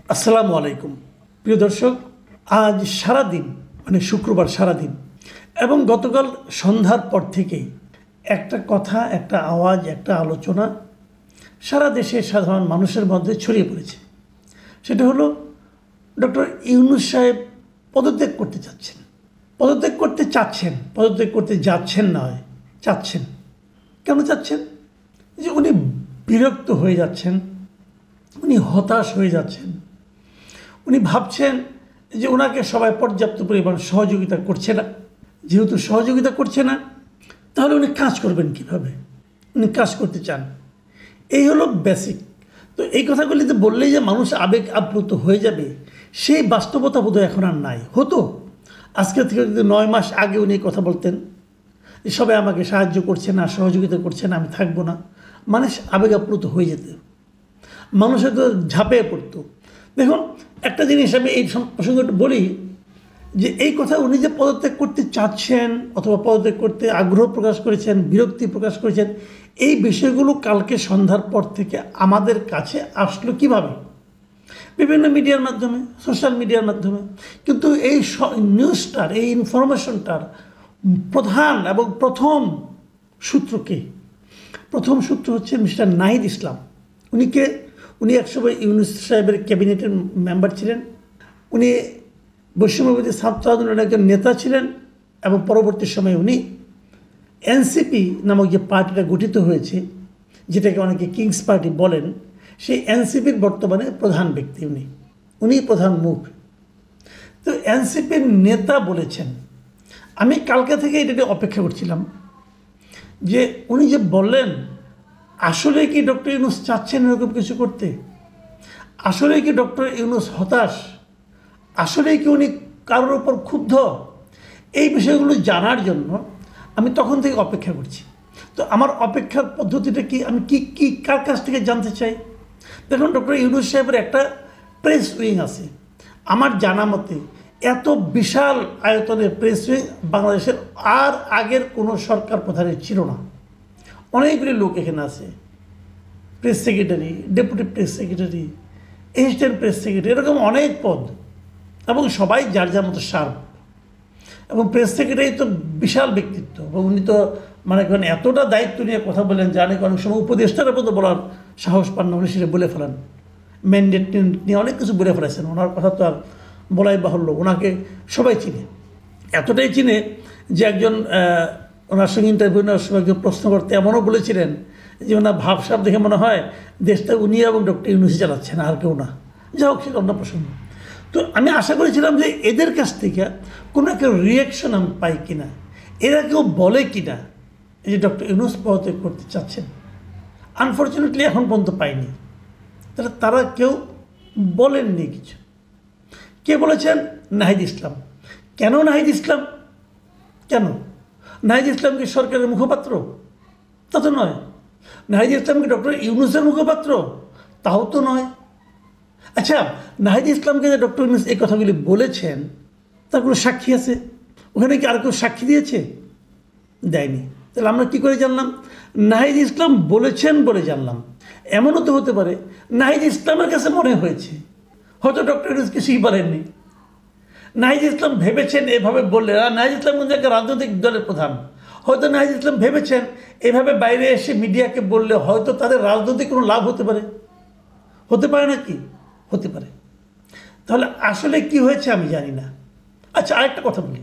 আসসালামু আলাইকুম প্রিয় দর্শক, আজ সারাদিন মানে শুক্রবার সারাদিন এবং গতকাল সন্ধ্যার পর থেকেই একটা কথা, একটা আওয়াজ, একটা আলোচনা সারা দেশে সাধারণ মানুষের মধ্যে ছড়িয়ে পড়েছে। সেটা হলো ডক্টর ইউনূস সাহেব পদত্যাগ করতে চাচ্ছেন, পদত্যাগ করতে চাচ্ছেন, পদত্যাগ করতে যাচ্ছেন নয়, চাচ্ছেন। কেন চাচ্ছেন? যে উনি বিরক্ত হয়ে যাচ্ছেন, উনি হতাশ হয়ে যাচ্ছেন, উনি ভাবছেন যে ওনাকে সবাই পর্যাপ্ত পরিমাণ সহযোগিতা করছে না। যেহেতু সহযোগিতা করছে না, তাহলে উনি কাজ করবেন কিভাবে? উনি কাজ করতে চান, এই হলো বেসিক। তো এই কথাগুলিতে বললেই যে মানুষ আবেগ আপ্লুত হয়ে যাবে, সেই বাস্তবতা বোধহয় এখন আর নাই। হতো আজকে থেকে যদি 9 মাস আগে উনি কথা বলতেন যে সবাই আমাকে সাহায্য করছে না, সহযোগিতা করছে না, আমি থাকবো না, মানুষ আবেগ আপ্লুত হয়ে যেত, মানুষের তো ঝাঁপিয়ে পড়তো। দেখুন, একটা জিনিস আমি এই প্রসঙ্গটা বলি যে এই কথা উনি যে পদত্যাগ করতে চাচ্ছেন অথবা পদত্যাগ করতে আগ্রহ প্রকাশ করেছেন, বিরক্তি প্রকাশ করেছেন, এই বিষয়গুলো কালকে সন্ধ্যার পর থেকে আমাদের কাছে আসলো কিভাবে? বিভিন্ন মিডিয়ার মাধ্যমে, সোশ্যাল মিডিয়ার মাধ্যমে। কিন্তু এই নিউজটার, এই ইনফরমেশনটার প্রধান এবং প্রথম সূত্রকে, প্রথম সূত্র হচ্ছে মিস্টার নাহিদ ইসলাম। উনি একসময় ইউনূস সাহেবের ক্যাবিনেটের মেম্বার ছিলেন, উনি বৈষম্যবিরোধী ছাত্র আন্দোলনের একজন নেতা ছিলেন এবং পরবর্তী সময়ে উনি এনসিপি নামক যে পার্টিটা গঠিত হয়েছে, যেটাকে অনেকে কিংস পার্টি বলেন, সেই এনসিপির বর্তমানে প্রধান ব্যক্তি উনি প্রধান মুখ। তো এনসিপির নেতা বলেছেন, আমি কালকে থেকে এটা অপেক্ষা করছিলাম যে উনি যে বললেন আসলে কি ডক্টর ইউনূস চাচ্ছেন এরকম কিছু করতে? আসলে কি ডক্টর ইউনূস হতাশ? আসলে কি উনি কারোর ওপর ক্ষুব্ধ? এই বিষয়গুলো জানার জন্য আমি তখন থেকে অপেক্ষা করছি। তো আমার অপেক্ষার পদ্ধতিটা কি, আমি কি কার কাছ থেকে জানতে চাই? দেখুন, ডক্টর ইউনূস সাহেবের একটা প্রেস উইং আছে। আমার জানা মতে এত বিশাল আয়তনের প্রেস উইং বাংলাদেশের আর আগের কোনো সরকার প্রধানের ছিল না। অনেকগুলি লোক এখানে আছে, press secretary, deputy press secretary, assistant press secretary, এরকম অনেক পদ, এবং সবাই যার যার মতো শার্প। এবং প্রেস সেক্রেটারি তো বিশাল ব্যক্তিত্ব, এবং উনি তো মানে এতটা দায়িত্ব নিয়ে কথা বলেন যে অনেক সময় উপদেষ্টার মতো বলার সাহস পান না, উনি সেটা বলে ফেলেন। ম্যান্ডেট নিয়ে অনেক কিছু বলে ফেলেছেন, ওনার কথা তো আর বলাই বাহুল্য। ওনাকে সবাই চিনে, এতটাই চিনে যে একজন ওনার সঙ্গে ইন্টারভিউ নেওয়ার সময় একজন প্রশ্ন করতে এমনও বলেছিলেন যে ওনার ভাবসাব দেখে মনে হয় দেশটা উনি এবং ডক্টর ইউনূসই চালাচ্ছেন, আর কেউ না। যা হোক, সেটা অন্য প্রসঙ্গ। তো আমি আশা করেছিলাম যে এদের কাছ থেকে কোনো একটা রিয়াকশন আমি পাই কিনা, এরা কেউ বলে কিনা যে ডক্টর ইউনূস পদত্যাগ করতে চাচ্ছেন। আনফর্চুনেটলি এখন পর্যন্ত পাইনি। তাহলে তারা কেউ বলেননি কিছু। কে বলেছেন? নাহিদ ইসলাম। কেন নাহিদ ইসলাম? কেন? নাহিদ ইসলাম কি সরকারের মুখপাত্র? তা তো নয়। নাহিদ ইসলাম কি ডক্টর ইউনূসের মুখপাত্র? তাও তো নয়। আচ্ছা, নাহিদ ইসলামকে যে ডক্টর ইউনূস এই কথাগুলি বলেছেন, তার কোনো সাক্ষী আছে? ওখানে কি আর কেউ সাক্ষী দিয়েছে? দেয়নি। তাহলে আমরা কী করে জানলাম? নাহিদ ইসলাম বলেছেন বলে জানলাম। এমনও তো হতে পারে নাহিদ ইসলামের কাছে মনে হয়েছে, হয়তো ডক্টর ইউনূস কিছুই বলেননি। নাহিদ ইসলাম ভেবেছেন এভাবে বললে, নাহিদ ইসলাম কিন্তু একটা রাজনৈতিক দলের প্রধান, হয়তো নাহিদ ইসলাম ভেবেছেন এভাবে বাইরে এসে মিডিয়াকে বললে হয়তো তাদের রাজনৈতিক কোনো লাভ হতে পারে। হতে পারে না কি? হতে পারে। তাহলে আসলে কি হয়েছে আমি জানি না। আচ্ছা, আরেকটা কথা বলি।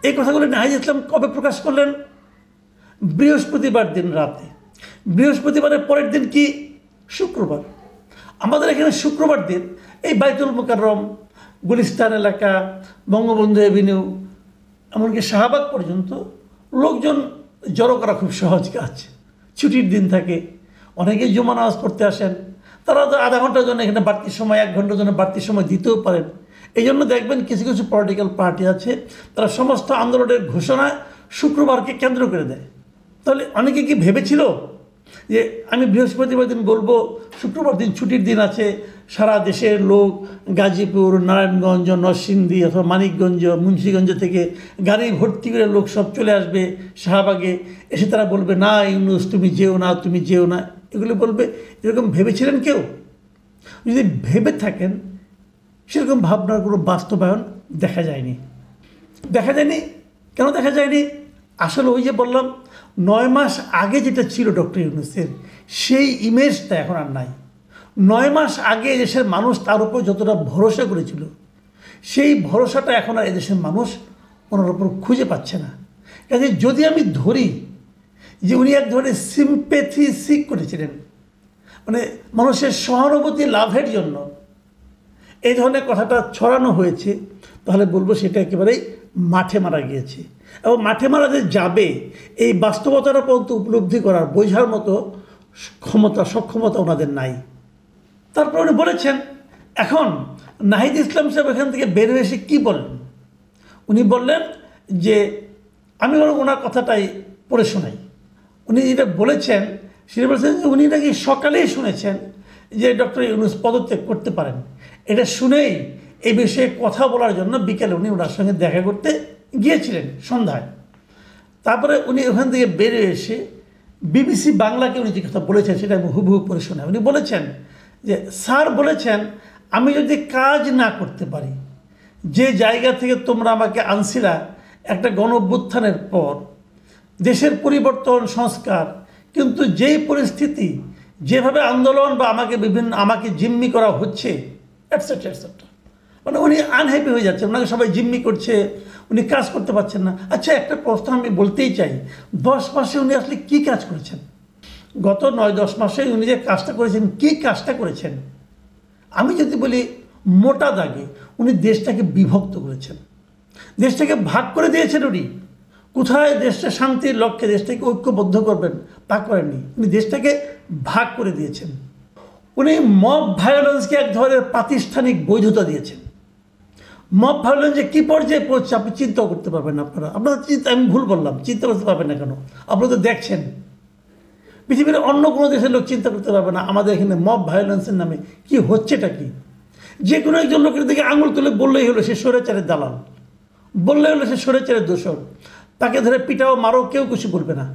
এই কথাগুলো নাহিদ ইসলাম কবে প্রকাশ করলেন? বৃহস্পতিবার দিন রাতে। বৃহস্পতিবারের পরের দিন কি? শুক্রবার। আমাদের এখানে শুক্রবার দিন এই বাইতুল মোকাররম, গুলিস্তান এলাকা, বঙ্গবন্ধু এভিনিউ, এমনকি শাহবাগ পর্যন্ত লোকজন জড়ো করা খুব সহজ কাজ। ছুটির দিন থাকে, অনেকেই জুমা নামাজ পড়তে আসেন। তারা তো আধা ঘন্টার জন্য এখানে বাড়তি সময়, 1 ঘন্টার জন্য বাড়তি সময় দিতেও পারেন। এই জন্য দেখবেন কিছু কিছু পলিটিক্যাল পার্টি আছে, তারা সমস্ত আন্দোলনের ঘোষণা শুক্রবারকে কেন্দ্র করে দেয়। তাহলে অনেকে কি ভেবেছিল যে আমি বৃহস্পতিবার দিন বলবো, শুক্রবার দিন ছুটির দিন আছে, সারা দেশের লোক গাজীপুর, নারায়ণগঞ্জ, নরসিংদী অথবা মানিকগঞ্জ, মুন্সিগঞ্জ থেকে গাড়ি ভর্তি করে লোক সব চলে আসবে শাহবাগে, এসে তারা বলবে না ইউনূস তুমি যেও না, তুমি যেও না, এগুলো বলবে? এরকম ভেবেছিলেন কেউ? যদি ভেবে থাকেন সেরকম ভাবনার কোনো বাস্তবায়ন দেখা যায়নি। কেন দেখা যায়নি? আসলে ওই যে বললাম, 9 মাস আগে যেটা ছিল ডক্টর ইউনূসের, সেই ইমেজটা এখন আর নাই। 9 মাস আগে এদেশের মানুষ তার উপর যতটা ভরসা করেছিল, সেই ভরসাটা এখন আর এদেশের মানুষ ওনার উপর খুঁজে পাচ্ছে না। কাজে যদি আমি ধরি যে উনি এক ধরনের সিম্প্যাথি সিক করেছিলেন, মানে মানুষের সহানুভূতি লাভের জন্য এই ধরনের কথাটা ছড়ানো হয়েছে, তাহলে বলবো সেটা একেবারেই মাঠে মারা গিয়েছে। এবং মাঠে মারা যে যাবে, এই বাস্তবতাটা পর্যন্ত উপলব্ধি করার, বোঝার মতো সক্ষমতা ওনাদের নাই। তারপর উনি বলেছেন, এখন নাহিদ ইসলাম সাহেব এখান থেকে বের হয়ে এসে কী বললেন? উনি বললেন যে, আমি ওনার কথাটাই পড়ে শোনাই। উনি যেটা বলেছেন সেটা বলেছেন যে উনি নাকি সকালেই শুনেছেন যে ডক্টর ইউনূস পদত্যাগ করতে পারেন। এটা শুনেই এই বিষয়ে কথা বলার জন্য বিকেলে উনি ওনার সঙ্গে দেখা করতে গিয়েছিলেন সন্ধ্যায়। তারপরে উনি ওখান থেকে বেরিয়ে এসে বিবিসি বাংলাকে উনি যে কথা বলেছেন সেটা আমি হুবহু পড়ে শোনাই। উনি বলেছেন যে, স্যার বলেছেন আমি যদি কাজ না করতে পারি, যে জায়গা থেকে তোমরা আমাকে আনছিলা একটা গণ-অভ্যুত্থানের পর, দেশের পরিবর্তন, সংস্কার, কিন্তু যেই পরিস্থিতি, যেভাবে আন্দোলন বা আমাকে জিম্মি করা হচ্ছে, এটসেট্রা এটসেট্রা, মানে উনি আনহ্যাপি হয়ে যাচ্ছেন, ওনাকে সবাই জিম্মি করছে, উনি কাজ করতে পারছেন না। আচ্ছা, একটা প্রশ্ন আমি বলতেই চাই, 10 মাসে উনি আসলে কী কাজ করেছেন? গত 9-10 মাসে উনি যে কাজটা করেছেন, কী কাজটা করেছেন? আমি যদি বলি মোটা দাগে, উনি দেশটাকে বিভক্ত করেছেন, দেশটাকে ভাগ করে দিয়েছেন। উনি কোথায় দেশটা শান্তির লক্ষ্যে দেশটাকে ঐক্যবদ্ধ করবেন তা করেননি, উনি দেশটাকে ভাগ করে দিয়েছেন। উনি মব ভায়োলেন্সকে এক ধরনের প্রাতিষ্ঠানিক বৈধতা দিয়েছেন। মব ভায়োলেন্স যে কী পর্যায়ে পড়ছে আপনি চিন্তাও করতে পারবেন না। আপনারা আমি ভুল বললাম, চিন্তা করতে পারবেন না কেন? আপনারা তো দেখছেন, পৃথিবীর অন্য কোনো দেশের লোক চিন্তা করতে পারবে না আমাদের এখানে মব ভায়োলেন্সের নামে কি হচ্ছেটা কি। যে কোনো একজন লোকের দিকে আঙুল তুলে বললেই হলো সে স্বৈরাচারের দালাল, বললেই হলো সে স্বৈরাচারের দোষর, তাকে ধরে পিটাও মারো, কেউ কিছু বলবে না।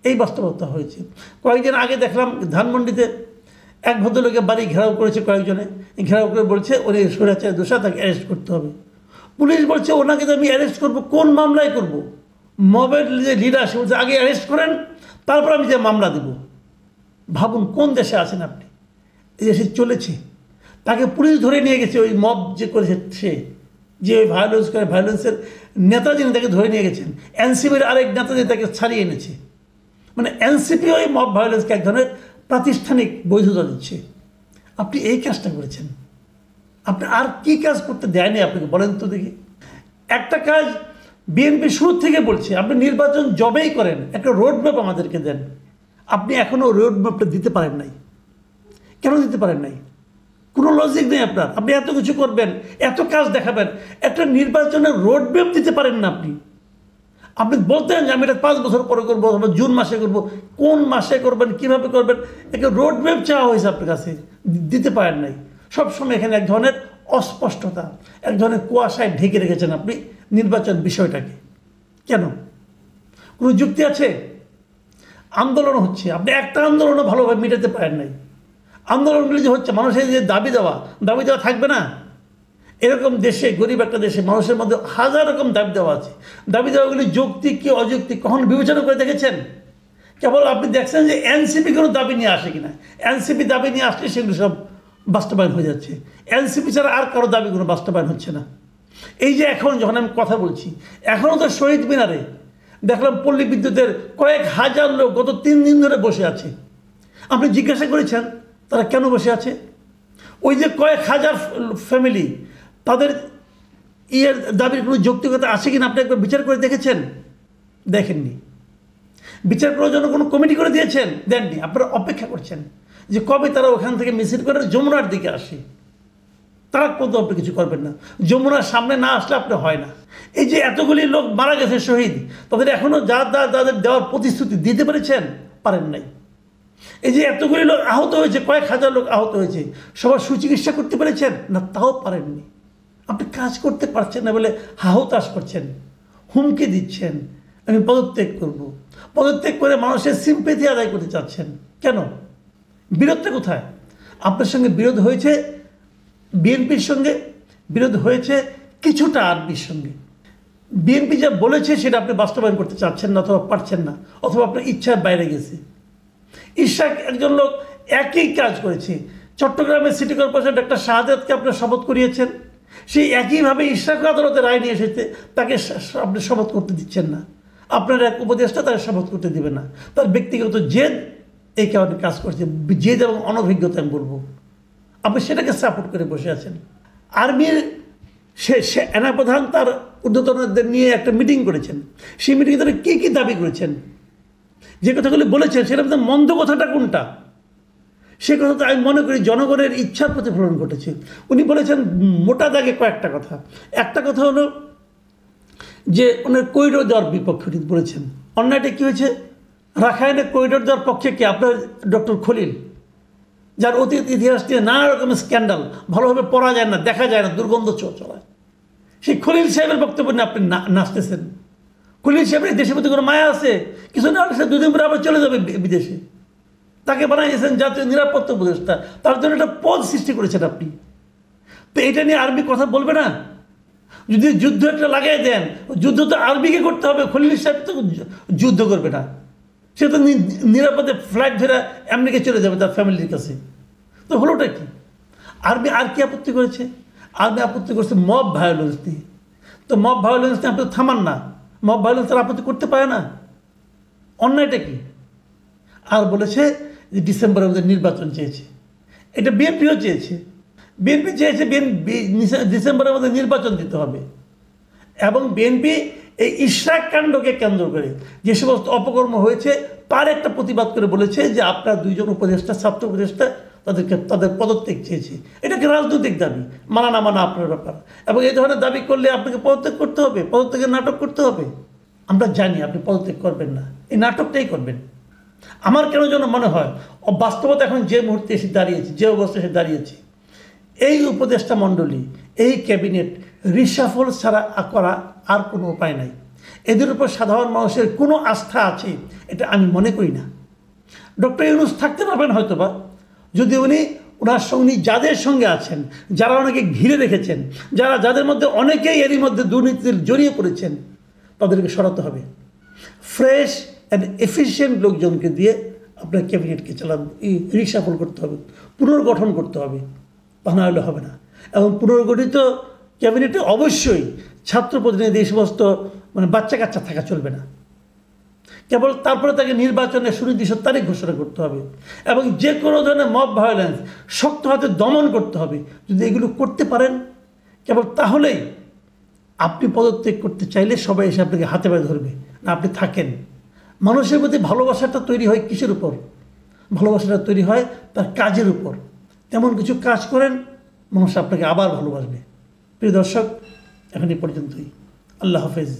এই বাস্তবতা হয়েছে। কয়েকদিন আগে দেখলাম ধানমন্ডিতে এক ভদ্রলোকের বাড়ি ঘেরাও করেছে কয়েকজনে, ঘেরাও করে বলছে উনি স্বৈরাচারের দোষা, তাকে অ্যারেস্ট করতে হবে। পুলিশ বলছে ওনাকে তো আমি অ্যারেস্ট করবো, কোন মামলায় করব? মবের যে লিডার সে বলছে আগে অ্যারেস্ট করেন, তারপর আমি যে মামলা দেব। ভাবুন কোন দেশে আছেন আপনি? এই দেশে চলেছে। তাকে পুলিশ ধরে নিয়ে গেছে, ওই মব যে করেছে সে, যে ওই ভায়োলেন্স করে, ভায়োলেন্সের নেতা যিনি তাকে ধরে নিয়ে গেছেন, এনসিপির আরেক নেতা যে তাকে ছাড়িয়ে এনেছে। মানে এনসিপি ওই মব ভায়োলেন্সকে এক ধরনের প্রাতিষ্ঠানিক বৈধতা দিচ্ছে। আপনি এই কাজটা করেছেন, আপনি আর কি কাজ করতে দেয়নি আপনাকে বলেন তো দেখি? একটা কাজ বিএনপি শুরু থেকে বলছে, আপনি নির্বাচন জবেই করেন একটা রোডম্যাপ আমাদেরকে দেন। আপনি এখনও রোডম্যাপটা দিতে পারেন নাই। কেন দিতে পারেন নাই? কোনো লজিক নেই আপনার। আপনি এত কিছু করবেন, এত কাজ দেখাবেন, একটা নির্বাচনের রোডম্যাপ দিতে পারেন না আপনি। আপনি বলতেন যে আমি এটা 5 বছর পরে করবো, আমরা জুন মাসে করবো, কোন মাসে করবেন, কীভাবে করবেন, একটা রোডম্যাপ চাওয়া হয়েছে আপনার কাছে, দিতে পারেন নাই। সবসময় এখানে এক ধরনের অস্পষ্টতা, এক ধরনের কুয়াশায় ঢেকে রেখেছেন আপনি নির্বাচন বিষয়টাকে। কেন? কোনো যুক্তি আছে? আন্দোলন হচ্ছে, আপনি একটা আন্দোলনও ভালোভাবে মেটাতে পারেন নাই। আন্দোলনগুলি যে হচ্ছে, মানুষের যে দাবি দেওয়া থাকবে না? এরকম দেশে, গরিব একটা দেশে মানুষের মধ্যে হাজার রকম দাবি দেওয়া আছে। দাবি দেওয়াগুলি যৌক্তিক কি অযৌক্তিক কখন বিবেচনা করে দেখেছেন? কেবল আপনি দেখছেন যে এনসিপি কোনো দাবি নিয়ে আসে কিনা। এনসিপি দাবি নিয়ে আসলে সেগুলো সব বাস্তবায়ন হয়ে যাচ্ছে। এনসিপি ছাড়া আর কারো দাবি কোনো বাস্তবায়ন হচ্ছে না। এই যে এখন যখন আমি কথা বলছি, এখনও তো শহীদ মিনারে দেখলাম পল্লী বিদ্যুতের কয়েক হাজার লোক গত 3 দিন ধরে বসে আছে। আপনি জিজ্ঞাসা করেছেন তারা কেন বসে আছে? ওই যে কয়েক হাজার ফ্যামিলি, তাদের দাবির কোনো যৌক্তিকতা আছে কিনা আপনি একবার বিচার করে দেখেছেন? দেখেননি। বিচার করার জন্য কোনো কমিটি করে দিয়েছেন? দেননি। আপনারা অপেক্ষা করছেন যে কবে তারা ওখান থেকে মিছিল করে যমুনার দিকে আসে। তারা কোথাও আপনি কিছু করবেন না। যমুনার সামনে না আসলে আপনি হয় না। এই যে এতগুলি লোক মারা গেছে শহীদ, তাদের এখনও যাদের দেওয়ার প্রতিশ্রুতি দিতে পেরেছেন? পারেন নাই। এই যে এতগুলি লোক আহত হয়েছে, কয়েক হাজার লোক আহত হয়েছে, সবার সুচিকিৎসা করতে পেরেছেন? না, তাও পারেননি। আপনি কাজ করতে পারছেন না বলে হাহুতাশ করছেন, হুমকি দিচ্ছেন আমি পদত্যাগ করব। পদত্যাগ করে মানুষের সিম্প্যাথি আদায় করতে চাচ্ছেন। কেন? বিরোধটা কোথায়? আপনার সঙ্গে বিরোধ হয়েছে বিএনপির সঙ্গে বিরোধ হয়েছে কিছুটা আর্মির সঙ্গে। বিএনপি যা বলেছে সেটা আপনি বাস্তবায়ন করতে চাচ্ছেন না, অথবা পারছেন না, অথবা আপনার ইচ্ছার বাইরে গেছে। ইশরাক একজন লোক একই কাজ করেছে। চট্টগ্রামের সিটি কর্পোরেশন ডক্টর শাহাদাতকে আপনার শপথ করিয়েছেন, সেই একইভাবে ইশরাক আদালতে রায় নিয়ে এসেছে, তাকে আপনি শপথ করতে দিচ্ছেন না। আপনার এক উপদেষ্টা তাকে শপথ করতে দিবে না। তার ব্যক্তিগত জেদ এই কারণে কাজ করছে, জেদ এবং অনভিজ্ঞতা আমি বলবো। আপনি সেটাকে সাপোর্ট করে বসে আছেন। আর্মির সে সেনাপ্রধান তার ঊর্ধ্বতনদের নিয়ে একটা মিটিং করেছেন। সেই মিটিংয়ে তারা কী কী দাবি করেছেন, যে কথাগুলি বলেছেন সেটা মধ্যে মন্দ কথাটা কোনটা, সে কথা তো আমি মনে করি জনগণের ইচ্ছার প্রতিফলন ঘটেছে। উনি বলেছেন মোটা দাগে কয়েকটা কথা। একটা কথা হলো যে ওনার করিডোর দেওয়ার বিপক্ষে উনি বলেছেন। অন্যায়টা কী হয়েছে, রাখাইনে করিডোর দেওয়ার পক্ষে কি আপনার ডক্টর খলিল, যার অতীত ইতিহাস নিয়ে নানা রকমের স্ক্যান্ডাল, ভালোভাবে পড়া যায় না, দেখা যায় না, দুর্গন্ধ চলায়, সেই খলিল সাহেবের বক্তব্য নিয়ে আপনি নাচতেছেন। খলিল সাহেবের দেশের প্রতি কোনো মায়া আছে? কিছু না হলে সে দুদিন পরে আবার চলে যাবে বিদেশে। তাকে বানাইছেন জাতীয় নিরাপত্তা উপদেষ্টা, তার জন্য একটা পদ সৃষ্টি করেছেন আপনি। তো এটা নিয়ে আর্মি কথা বলবে না? যদি যুদ্ধ একটা লাগাই দেন, যুদ্ধ তো আর্মিকে করতে হবে, খলিল সাহেব তো যুদ্ধ করবে না। সে তো নিরাপদে ফ্লাইট ধরে আমেরিকা চলে যাবে তার ফ্যামিলির কাছে। তো হলোটা কি? আর্মি আর কি আপত্তি করেছে? আর্মি আপত্তি করছে মব ভায়োলেন্স নিয়ে। তো মব ভায়োলেন্স নিয়ে আপনি থামান না, মব ভায়োলেন্স তারা আপত্তি করতে পারে না। অন্যায়টা কি? আর বলেছে যে ডিসেম্বরের মধ্যে নির্বাচন চেয়েছে। এটা বিএনপিও চেয়েছে। বিএনপি চেয়েছে ডিসেম্বরের মধ্যে নির্বাচন দিতে হবে। এবং বিএনপি এই ইশরাক কাণ্ডকে কেন্দ্র করে যে সমস্ত অপকর্ম হয়েছে তার একটা প্রতিবাদ করে বলেছে যে আপনার দুইজন উপদেষ্টা, ছাত্র উপদেষ্টা, তাদের পদত্যাগ চেয়েছে। এটাকে রাজনৈতিক দাবি, মানা না মানা আপনার ব্যাপার। এবং এই ধরনের দাবি করলে আপনাকে পদত্যাগ করতে হবে, পদত্যাগের নাটক করতে হবে। আমরা জানি আপনি পদত্যাগ করবেন না, এই নাটকটাই করবেন। আমার কেন যেন মনে হয় বাস্তবতা এখন যে মুহূর্তে এসে দাঁড়িয়েছে, যে অবস্থায় এসে দাঁড়িয়েছে, এই উপদেষ্টা মণ্ডলী, এই ক্যাবিনেট রিশাফল ছাড়া করা আর কোনো উপায় নাই। এদের উপর সাধারণ মানুষের কোনো আস্থা আছে এটা আমি মনে করি না। ডক্টর ইউনূস থাকতে পারবেন হয়তোবা, যদি উনি ওনার সঙ্গে যাদের সঙ্গে আছেন, যারা ওনাকে ঘিরে রেখেছেন, যাদের মধ্যে অনেকেই এরই মধ্যে দুর্নীতির জড়িয়ে পড়েছেন, তাদেরকে সরাতে হবে। ফ্রেশ অ্যান্ড এফিশিয়েন্ট লোকজনকে দিয়ে আপনার ক্যাবিনেটকে রিশাফল করতে হবে, পুনর্গঠন করতে হবে। তা না হলে হবে না। এবং পুনর্গঠিত ক্যাবিনেটে অবশ্যই ছাত্র প্রতিনিধি, এই সমস্ত বাচ্চা কাচ্চা থাকা চলবে না। কেবল তারপরে তাকে নির্বাচনের সুনির্দিষ্ট তারিখ ঘোষণা করতে হবে। এবং যে কোনো ধরনের মব ভায়োলেন্স শক্ত হাতে দমন করতে হবে। যদি এগুলো করতে পারেন, কেবল তাহলেই আপনি পদত্যাগ করতে চাইলে সবাই এসে আপনাকে হাতে পায়ে ধরবে না, আপনি থাকেন। মানুষের প্রতি ভালোবাসাটা তৈরি হয় কিসের উপর? ভালোবাসাটা তৈরি হয় তার কাজের উপর। তেমন কিছু কাজ করেন, মানুষ আপনাকে আবার ভালোবাসবে। প্রিয় দর্শক, এখন এই পর্যন্তই। আল্লাহ হাফেজ।